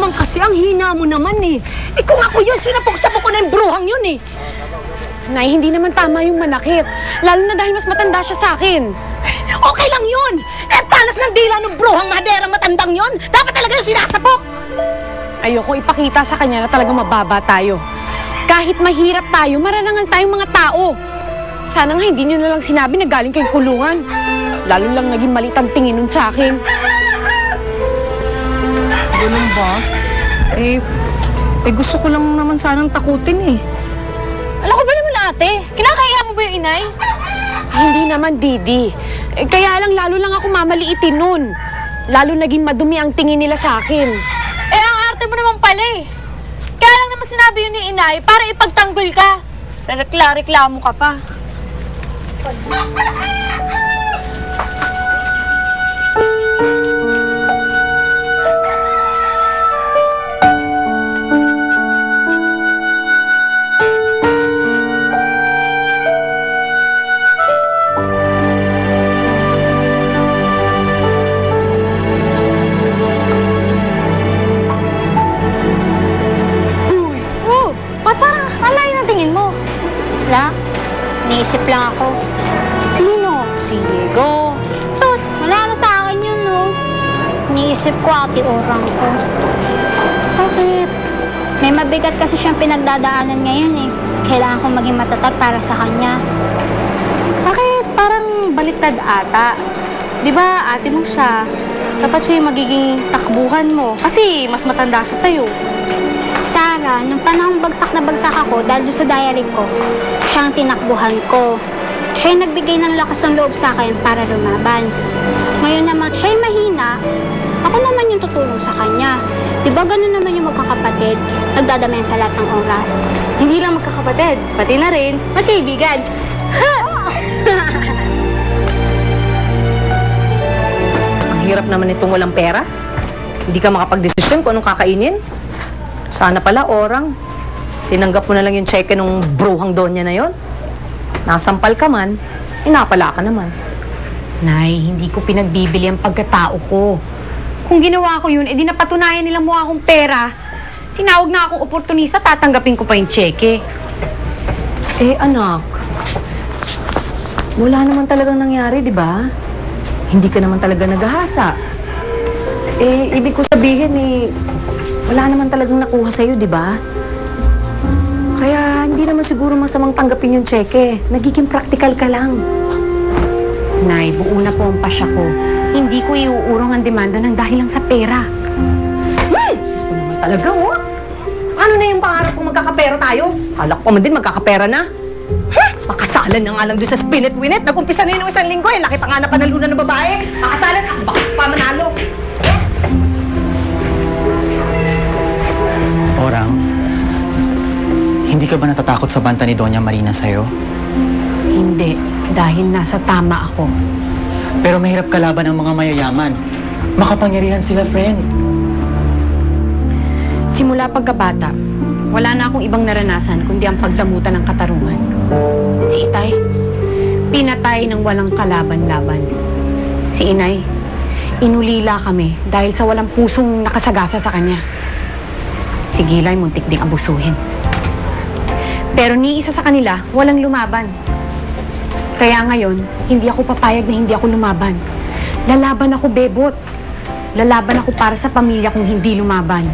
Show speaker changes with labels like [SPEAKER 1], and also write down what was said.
[SPEAKER 1] naman kasi, ang hina mo naman eh. Eh kung ako yun, sinapok-sapok ko na yung bruhang yun eh.
[SPEAKER 2] Nay, hindi naman tama yung manakit. Lalo na dahil mas matanda siya sa akin.
[SPEAKER 1] Okay lang yun. Eh talas ng dila ng bruhang maderang matandang yun. Dapat talaga yung sinasapok.
[SPEAKER 2] Ayoko ipakita sa kanya na talagang mababa tayo. Kahit mahirap tayo, mararangal tayong mga tao. Sana nga hindi nyo na lang sinabi na galing kayong kulungan. Lalo lang naging malit ang tingin nun sa akin.
[SPEAKER 3] Ganun ba? Eh gusto ko lang naman sanang takutin eh.
[SPEAKER 4] Alam ko ba naman ate? Kinakaya mo ba yung inay?
[SPEAKER 2] Hindi naman, Didi. Kaya lang lalo lang ako mamaliitin nun. Lalo naging madumi ang tingin nila sa akin.
[SPEAKER 4] Eh, ang arte mo naman pala eh. Kaya lang naman sinabi yun ni inay para ipagtanggol ka. Reklamo ka pa.
[SPEAKER 5] Wala. Naisip lang ako.
[SPEAKER 2] Sino?
[SPEAKER 5] Si Diego. Sus, wala na sa akin yun, no? Niisip ko, ate orang ko.
[SPEAKER 2] Bakit?
[SPEAKER 5] May mabigat kasi siyang pinagdadaanan ngayon, eh. Kailangan ko maging matatag para sa kanya.
[SPEAKER 3] Bakit? Parang baliktad ata. Di ba ate mo siya? Dapat siya yung magiging takbuhan mo. Kasi mas matanda siya sa'yo.
[SPEAKER 5] Sarah, nung panahong bagsak na bagsak ako dahil doon sa diary ko, siya ang tinakbuhan ko. Siya yung nagbigay ng lakas ng loob sa akin para lumaban. Ngayon naman, siya yung mahina, ako naman yung tutulong sa kanya. Diba ganun naman yung magkakapatid, nagdadamayan sa lahat ng oras.
[SPEAKER 3] Hindi lang magkakapatid, pati na rin magkaibigan.
[SPEAKER 1] Ang hirap naman itong walang pera. Hindi ka makapag-desisyon kung anong kakainin. Sana pala, orang. Tinanggap mo na lang yung cheque nung bruhang donya na yon. Nasampal ka man, inapala ka naman.
[SPEAKER 2] Nay, hindi ko pinagbibili ang pagkatao ko. Kung ginawa ko yun, edi napatunayan nila mukha akong pera. Tinawag na akong oportunista, tatanggapin ko pa yung cheque.
[SPEAKER 1] Eh, anak, wala naman talagang nangyari, di ba? Hindi ka naman talaga naghahasa. Eh, ibig ko sabihin wala naman talagang nakuha sa'yo, di ba? Kaya hindi naman siguro masamang tanggapin yung cheque. Nagiging practical ka lang.
[SPEAKER 2] Nay, buo na po ang pasya ko. Hindi ko iuurong ang demanda ng dahil lang sa pera.
[SPEAKER 1] Ito naman talaga, oh. Paano na yung pangarap kung magkakapera tayo? Kala ko man din magkakapera na. Makasalan na nga lang doon sa spinit-winit. Nag-umpisa na yun ng 1 linggo, eh. Laki pa nga na panalunan ng babae. Makasalan, bakit pa manalo?
[SPEAKER 6] Orang, hindi ka ba natatakot sa banta ni Doña Marina sa'yo?
[SPEAKER 2] Hindi, dahil nasa tama ako.
[SPEAKER 6] Pero mahirap kalaban ang mga mayayaman. Makapangyarihan sila, friend.
[SPEAKER 2] Simula pagkabata, wala na akong ibang naranasan kundi ang pagdamutan ng katarungan. Si Itay, pinatay ng walang kalaban-laban. Si Inay, inulila kami dahil sa walang pusong nakasagasa sa kanya. Si Gilay, muntik ding abusuhin. Pero ni isa sa kanila, walang lumaban. Kaya ngayon, hindi ako papayag na hindi ako lumaban. Lalaban ako, bebot. Lalaban ako para sa pamilya kung hindi lumaban.